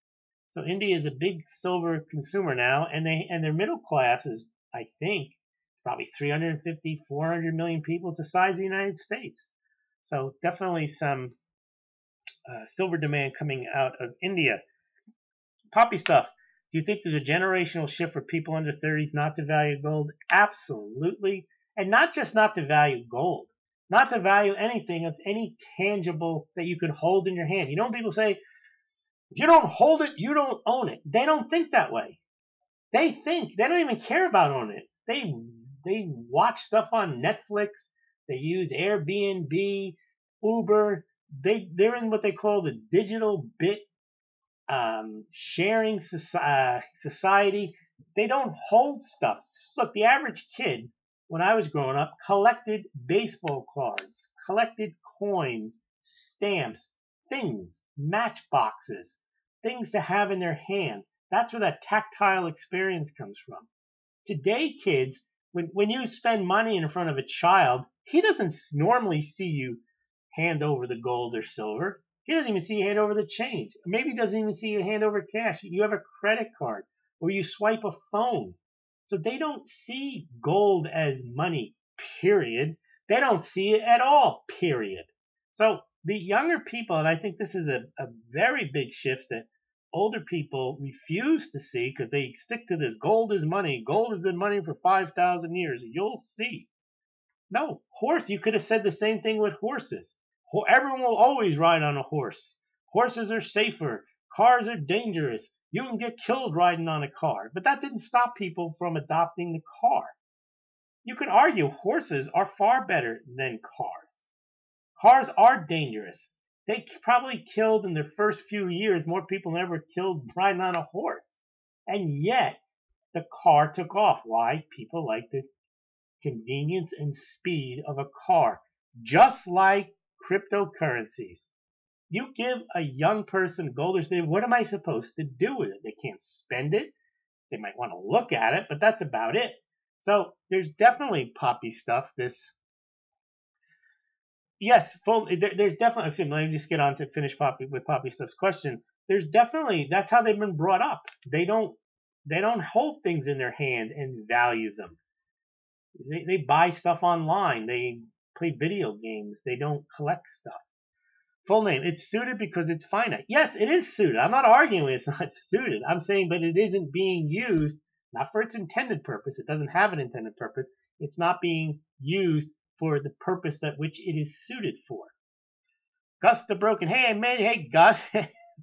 So India is a big silver consumer now, and their middle class is, I think, probably 350, 400 million people. It's the size of the United States. So definitely some silver demand coming out of India. Poppy stuff. Do you think there's a generational shift for people under 30 not to value gold? Absolutely. And not just not to value gold. Not to value anything of any tangible that you can hold in your hand. You know when people say, if you don't hold it, you don't own it. They don't think that way. They don't even care about owning it. They watch stuff on Netflix. They use Airbnb, Uber. They're in what they call the digital bit sharing society. They don't hold stuff. Look, the average kid, when I was growing up, collected baseball cards, collected coins, stamps, things, matchboxes, things to have in their hand. That's where that tactile experience comes from. Today, kids, when you spend money in front of a child, he doesn't normally see you hand over the gold or silver. He doesn't even see you hand over the change. Maybe he doesn't even see you hand over cash. You have a credit card or you swipe a phone. So they don't see gold as money, period. They don't see it at all, period. So the younger people, and I think this is a very big shift that older people refuse to see because they stick to this gold is money. Gold has been money for 5,000 years. You'll see. No, horse, you could have said the same thing with horses. Everyone will always ride on a horse. Horses are safer. Cars are dangerous. You can get killed riding on a car. But that didn't stop people from adopting the car. You can argue horses are far better than cars. Cars are dangerous. They probably killed in their first few years more people than ever killed riding on a horse. And yet, the car took off. Why? People like the convenience and speed of a car. Just like cryptocurrencies. You give a young person gold or silver, what am I supposed to do with it? They can't spend it. They might want to look at it, but that's about it. So there's definitely poppy stuff. There's definitely, excuse me, let me just get on to finish with poppy stuff's question. There's definitely, that's how they've been brought up. They don't hold things in their hand and value them. They buy stuff online. They play video games. They don't collect stuff. Full name. It's suited because it's finite. Yes, it is suited. I'm not arguing it's not suited. I'm saying, but it isn't being used, not for its intended purpose. It doesn't have an intended purpose. It's not being used for the purpose that which it is suited for. Gus the Broken. Hey, Gus.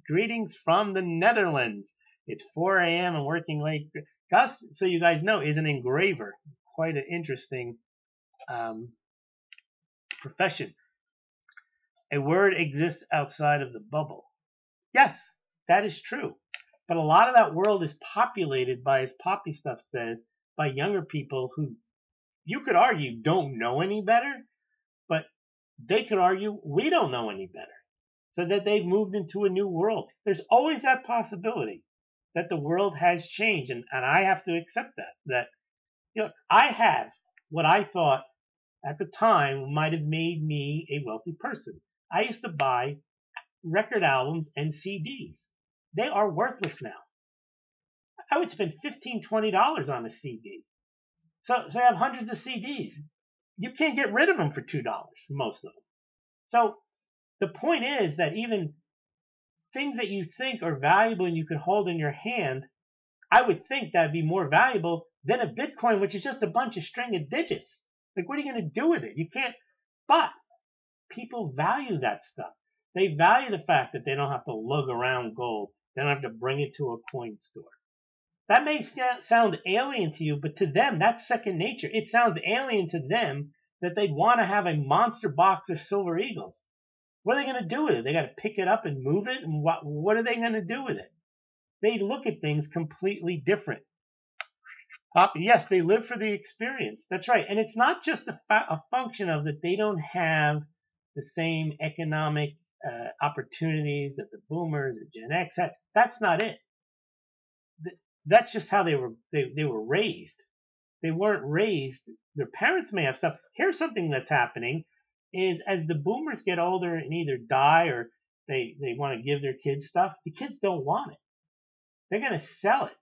Greetings from the Netherlands. It's 4 a.m. and working late. Gus, so you guys know, is an engraver. Quite an interesting profession. A word exists outside of the bubble. Yes, that is true. But a lot of that world is populated by, as Poppy Stuff says, by younger people who, you could argue, don't know any better, but they could argue we don't know any better. So that they've moved into a new world. There's always that possibility that the world has changed, and I have to accept that. I have what I thought at the time might have made me a wealthy person. I used to buy record albums and CDs. They are worthless now. I would spend $15, $20 on a CD. So I have hundreds of CDs. You can't get rid of them for $2 for most of them. So the point is that even things that you think are valuable and you can hold in your hand, I would think that'd be more valuable than a Bitcoin, which is just a bunch of string of digits. Like, what are you going to do with it? You can't. But people value that stuff. They value the fact that they don't have to lug around gold. They don't have to bring it to a coin store. That may sound alien to you, but to them, that's second nature. It sounds alien to them that they'd want to have a monster box of silver eagles. What are they going to do with it? They got to pick it up and move it? And what are they going to do with it? They look at things completely different. Yes, they live for the experience. That's right. And it's not just a function of that they don't have the same economic opportunities that the boomers or Gen X had. That's not it. That's just how they were raised. They weren't raised. Their parents may have stuff. Here's something that's happening is as the boomers get older and either die or they want to give their kids stuff, the kids don't want it. They're going to sell it.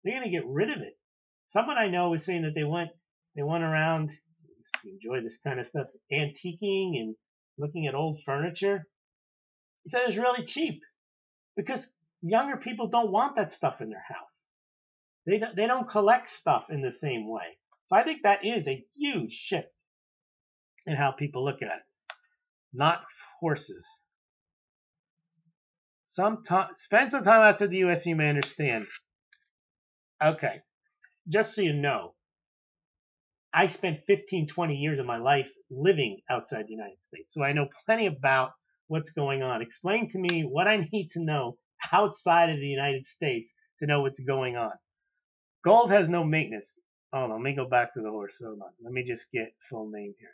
They're going to get rid of it. Someone I know was saying that they went around, enjoy this kind of stuff, antiquing and looking at old furniture. He said it was really cheap because younger people don't want that stuff in their house. They don't collect stuff in the same way. So I think that is a huge shift in how people look at it. Not horses. Spend some time outside the U.S. and you may understand. Okay. Just so you know, I spent 15, 20 years of my life living outside the United States. So I know plenty about what's going on. Explain to me what I need to know outside of the United States to know what's going on. Gold has no maintenance. Hold on, let me go back to the horse. Hold on. Let me just get full name here.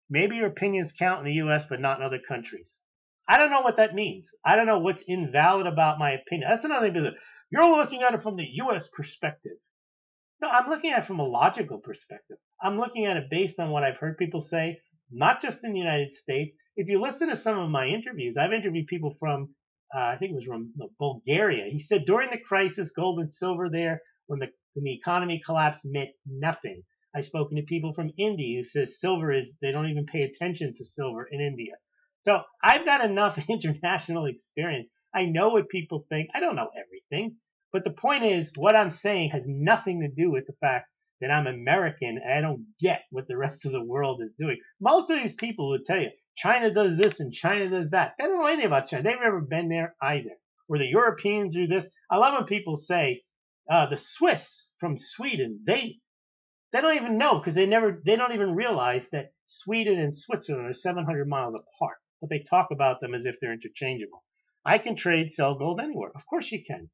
Maybe your opinions count in the U.S., but not in other countries. I don't know what that means. I don't know what's invalid about my opinion. That's another thing. You're looking at it from the U.S. perspective. No, I'm looking at it from a logical perspective. I'm looking at it based on what I've heard people say, not just in the United States. If you listen to some of my interviews, I've interviewed people from, I think it was from Bulgaria. He said during the crisis, gold and silver there, when the economy collapsed, meant nothing. I've spoken to people from India who says they don't even pay attention to silver in India. So I've got enough international experience. I know what people think. I don't know everything. But the point is, what I'm saying has nothing to do with the fact that I'm American and I don't get what the rest of the world is doing. Most of these people would tell you, China does this and China does that. They don't know anything about China. They've never been there either. Or the Europeans do this. I love when people say, the Swiss from Sweden, they don't even know because they don't even realize that Sweden and Switzerland are 700 miles apart. But they talk about them as if they're interchangeable. I can sell gold anywhere. Of course you can.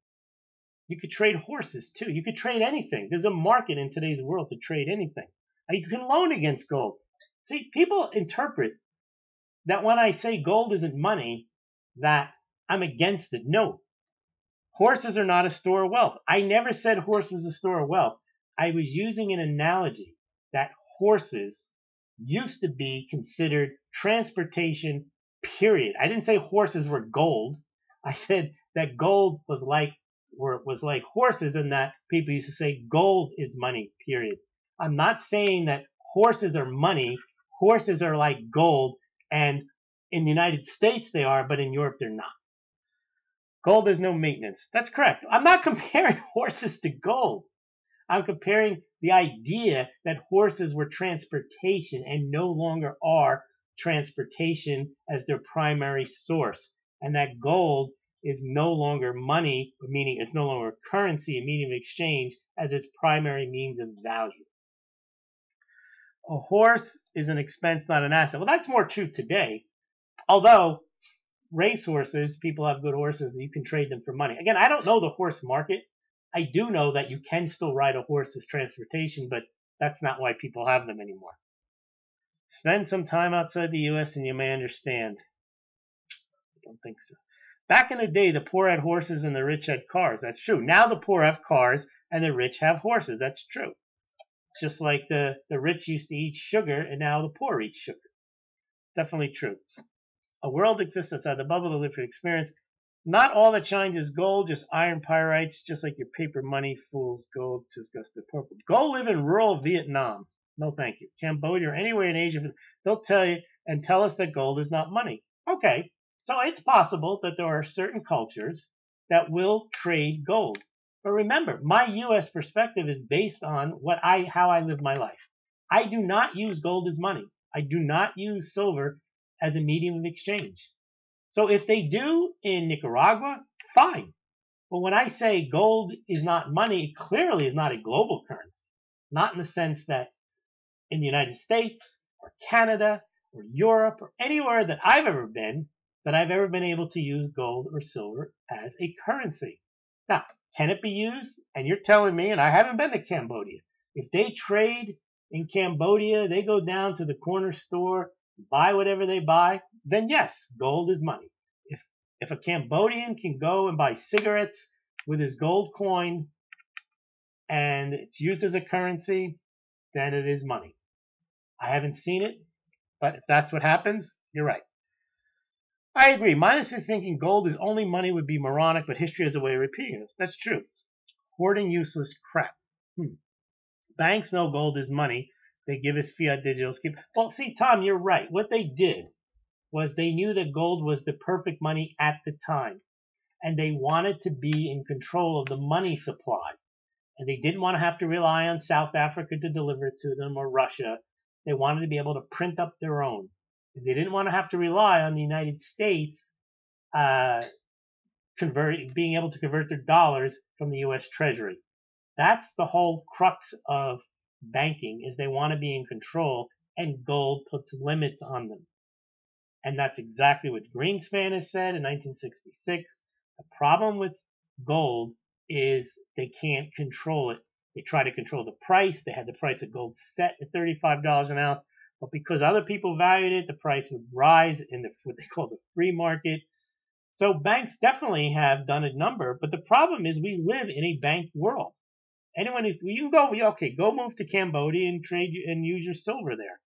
You could trade horses too. You could trade anything. There's a market in today's world to trade anything. You can loan against gold. See, people interpret that when I say gold isn't money, that I'm against it. No. Horses are not a store of wealth. I never said horse was a store of wealth. I was using an analogy that horses used to be considered transportation, period. I didn't say horses were gold. I said that gold was like horses and that people used to say gold is money, period. I'm not saying that horses are money. Horses are like gold, and in the United States they are, but in Europe they're not. Gold has no maintenance. That's correct. I'm not comparing horses to gold. I'm comparing the idea that horses were transportation and no longer are transportation as their primary source, and that gold is no longer money, meaning it's no longer currency, a medium of exchange, as its primary means of value. A horse is an expense, not an asset. Well, that's more true today. Although racehorses, people have good horses, and you can trade them for money. Again, I don't know the horse market. I do know that you can still ride a horse as transportation, but that's not why people have them anymore. Spend some time outside the U.S. and you may understand. I don't think so. Back in the day, the poor had horses and the rich had cars. That's true. Now the poor have cars and the rich have horses. That's true. It's just like the rich used to eat sugar and now the poor eat sugar. Definitely true. A world exists outside the bubble to live for experience. Not all that shines is gold, just iron pyrites, just like your paper money fools gold, says Gustav Purple. Go live in rural Vietnam. No thank you. Cambodia or anywhere in Asia, they'll tell you and tell us that gold is not money. Okay. So it's possible that there are certain cultures that will trade gold. But remember, my U.S. perspective is based on how I live my life. I do not use gold as money. I do not use silver as a medium of exchange. So if they do in Nicaragua, fine. But when I say gold is not money, it clearly is not a global currency. Not in the sense that in the United States or Canada or Europe or anywhere that I've ever been that I've ever been able to use gold or silver as a currency. Now, can it be used? And you're telling me, and I haven't been to Cambodia, if they trade in Cambodia, they go down to the corner store, buy whatever they buy, then yes, gold is money. If a Cambodian can go and buy cigarettes with his gold coin and it's used as a currency, then it is money. I haven't seen it, but if that's what happens, you're right. I agree. Minus is thinking gold is only money would be moronic, but history has a way of repeating it. That's true. Hoarding useless crap. Banks know gold is money. They give us fiat digital scheme. Well, see, Tom, you're right. What they did was they knew that gold was the perfect money at the time. And they wanted to be in control of the money supply. And they didn't want to have to rely on South Africa to deliver it to them or Russia. They wanted to be able to print up their own. They didn't want to have to rely on the United States being able to convert their dollars from the U.S. Treasury. That's the whole crux of banking, is they want to be in control, and gold puts limits on them. And that's exactly what Greenspan has said in 1966. The problem with gold is they can't control it. They try to control the price. They had the price of gold set at $35 an ounce. But because other people valued it, the price would rise in what they call the free market. So banks definitely have done a number. But the problem is we live in a bank world. Anyone, if you can go move to Cambodia and trade and use your silver there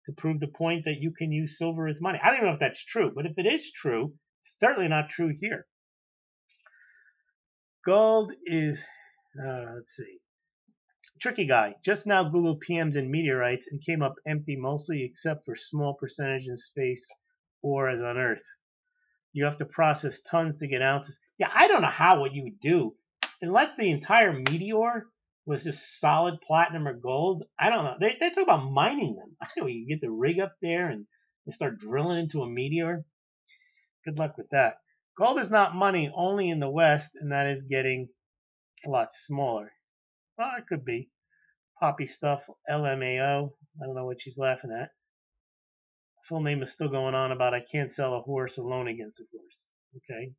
to prove the point that you can use silver as money. I don't even know if that's true, but if it is true, it's certainly not true here. Gold is, let's see. Tricky guy. Just now Googled PMs and meteorites and came up empty mostly except for small percentage in space or as on Earth. You have to process tons to get ounces. Yeah, I don't know what you would do. Unless the entire meteor was just solid platinum or gold, I don't know. They talk about mining them. I know you get the rig up there and they start drilling into a meteor. Good luck with that. Gold is not money only in the West, and that is getting a lot smaller. Well, it could be. Poppy stuff, LMAO. I don't know what she's laughing at. Full name is still going on about I can't sell a horse alone against a horse. Okay?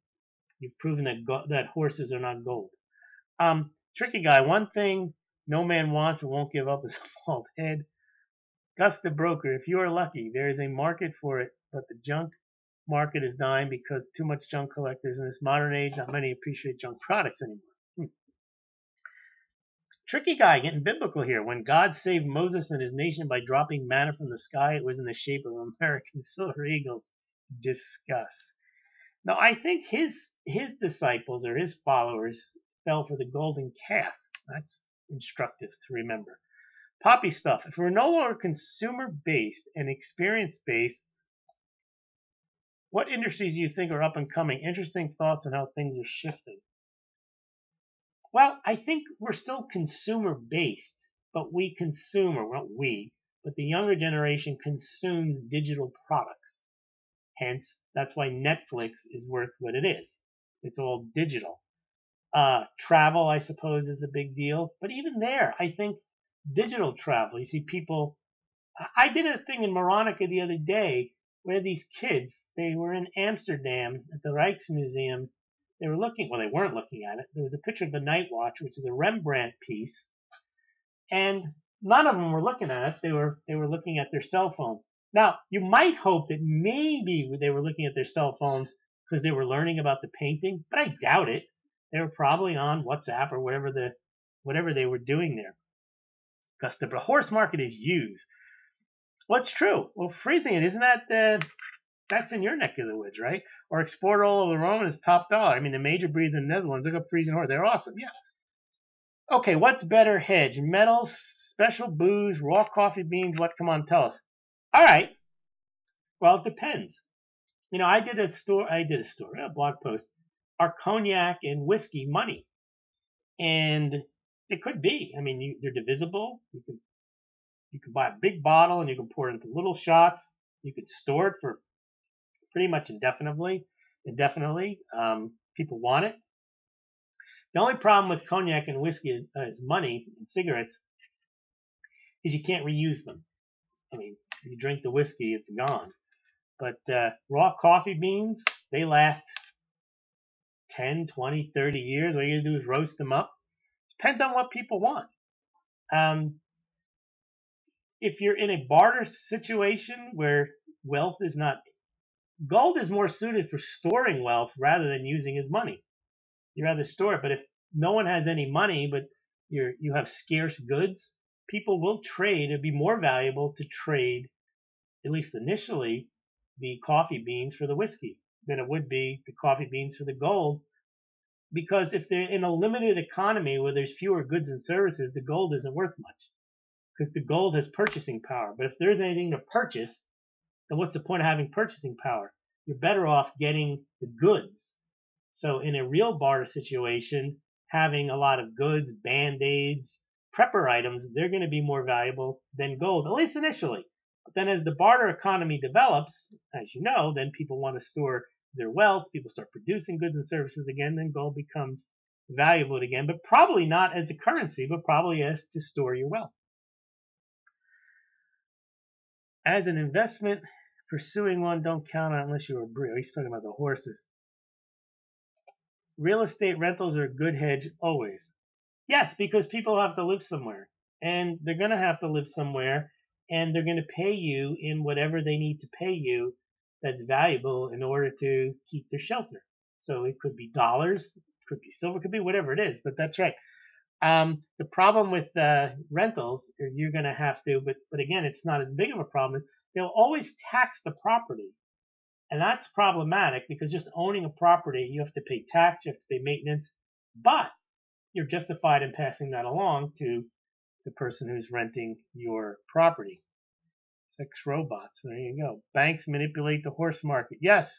You've proven that horses are not gold. Tricky guy. One thing no man wants but won't give up is a bald head. Gus the broker. If you are lucky, there is a market for it, but the junk market is dying because too much junk collectors in this modern age. Not many appreciate junk products anymore. Tricky guy getting biblical here. When God saved Moses and his nation by dropping manna from the sky, it was in the shape of American silver eagles. Discuss. Now, I think his disciples or his followers fell for the golden calf. That's instructive to remember. Poppy stuff. If we're no longer consumer-based and experience-based, what industries do you think are up and coming? Interesting thoughts on how things are shifting. Well, I think we're still consumer-based, but we consume, or not we, but the younger generation consumes digital products. Hence, that's why Netflix is worth what it is. It's all digital. Travel, I suppose, is a big deal. But even there, I think digital travel, you see people. I did a thing in Veronica the other day where these kids, they were in Amsterdam at the Rijksmuseum. They were looking, well, they weren't looking at it. There was a picture of the Night Watch, which is a Rembrandt piece. And none of them were looking at it. They were looking at their cell phones. Now, you might hope that maybe they were looking at their cell phones because they were learning about the painting, but I doubt it. They were probably on WhatsApp or whatever they were doing there. Because the horse market is used. What's true? Well, freezing it, isn't that that's in your neck of the woods, right? Or export all over Rome is top dollar. I mean, the major breeds in the Netherlands, look up freezing horse. They're awesome, yeah. Okay, what's better hedge? Metals, special booze, raw coffee beans, what? Come on, tell us. All right. Well, it depends. You know, I did a blog post. Are cognac and whiskey money? And it could be. I mean, they're divisible. You can buy a big bottle and you can pour it into little shots. You could store it for pretty much indefinitely. People want it. The only problem with cognac and whiskey as money and cigarettes is you can't reuse them. I mean, You drink the whiskey, it's gone. But raw coffee beans, they last 10, 20, 30 years. All you gotta do is roast them up. Depends on what people want. If you're in a barter situation where wealth is not, gold is more suited for storing wealth rather than using as money. You rather store it. But if no one has any money, but you have scarce goods, people will trade. It'd be more valuable to trade, at least initially, the coffee beans for the whiskey than it would be the coffee beans for the gold. Because if they're in a limited economy where there's fewer goods and services, the gold isn't worth much. Because the gold has purchasing power. But if there isn't anything to purchase, then what's the point of having purchasing power? You're better off getting the goods. So in a real barter situation, having a lot of goods, band-aids, prepper items, they're going to be more valuable than gold, at least initially. But then as the barter economy develops, as you know, then people want to store their wealth, people start producing goods and services again, then gold becomes valuable again, but probably not as a currency, but probably as to store your wealth. As an investment, pursuing one, don't count on it unless you're a breeder. He's talking about the horses. Real estate rentals are a good hedge always. Yes, because people have to live somewhere. And they're going to have to live somewhere. And they're going to pay you in whatever they need to pay you that's valuable in order to keep their shelter. So it could be dollars, it could be silver, it could be whatever it is. But that's right. The problem with rentals, you're going to have to, but again, it's not as big of a problem. They'll always tax the property. And that's problematic because just owning a property, you have to pay tax, you have to pay maintenance, but you're justified in passing that along to the person who's renting your property. Sex robots, there you go. Banks manipulate the horse market. Yes,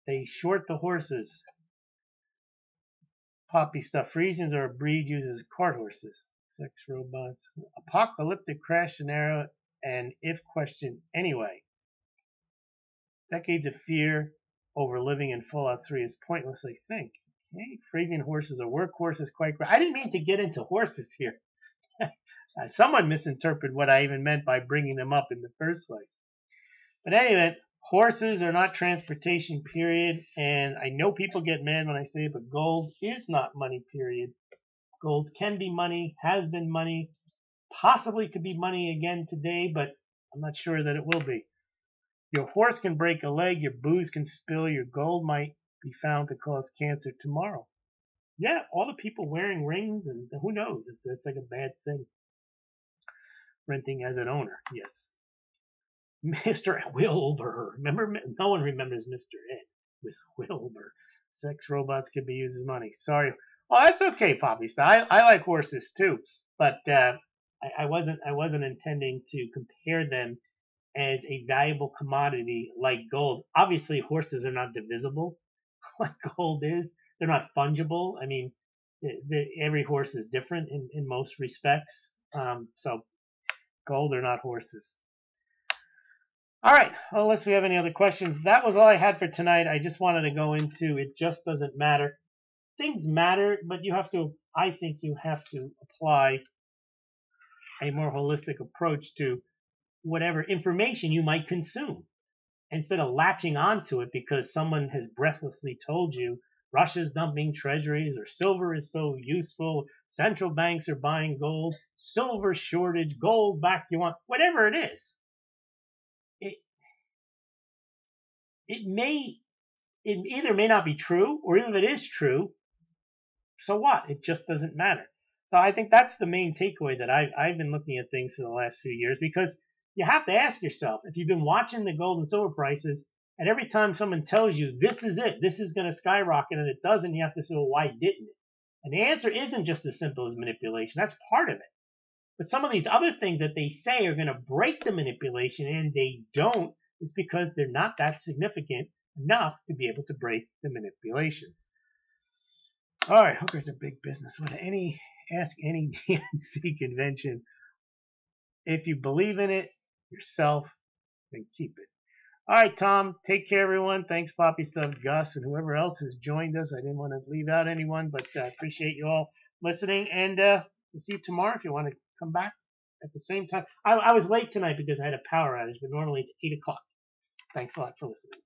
they short the horses. Poppy stuff. Friesians are a breed uses cart horses. Sex robots. Apocalyptic crash scenario and if question anyway. Decades of fear over living in Fallout 3 is pointless, I think. Okay. Friesian horses are workhorses quite great. I didn't mean to get into horses here. Someone misinterpreted what I even meant by bringing them up in the first place. But anyway, horses are not transportation, period. And I know people get mad when I say it, but gold is not money, period. Gold can be money, has been money, possibly could be money again today, but I'm not sure that it will be. Your horse can break a leg, your booze can spill, your gold might be found to cause cancer tomorrow. Yeah, all the people wearing rings, and who knows if that's like a bad thing. Renting as an owner, yes. Mr. Wilbur. Remember, no one remembers Mr. Ed with Wilbur. Sex robots can be used as money. Sorry. Oh, that's okay, Poppy. I like horses too, but I wasn't intending to compare them as a valuable commodity like gold. Obviously, horses are not divisible like gold is. They're not fungible. I mean, every horse is different in most respects. So gold are not horses. All right, well, unless we have any other questions, that was all I had for tonight. I just wanted to go into it just doesn't matter. Things matter, but I think you have to apply a more holistic approach to whatever information you might consume instead of latching onto it because someone has breathlessly told you Russia's dumping treasuries or silver is so useful, central banks are buying gold, silver shortage, gold back you want, whatever it is. It either may not be true, or even if it is true, so what? It just doesn't matter. So I think that's the main takeaway that I've been looking at things for the last few years, because you have to ask yourself, if you've been watching the gold and silver prices, and every time someone tells you this is it, this is going to skyrocket, and it doesn't, you have to say, well, why didn't it? And the answer isn't just as simple as manipulation. That's part of it. But some of these other things that they say are going to break the manipulation, and they don't, is because they're not that significant enough to be able to break the manipulation. All right, hookers are big business. Ask any DNC convention. If you believe in it yourself, then keep it. All right, Tom, take care, everyone. Thanks, Poppy Stuff, Gus, and whoever else has joined us. I didn't want to leave out anyone, but I appreciate you all listening. And we'll see you tomorrow if you want to come back. at the same time. I was late tonight because I had a power outage, but normally it's 8 o'clock. Thanks a lot for listening.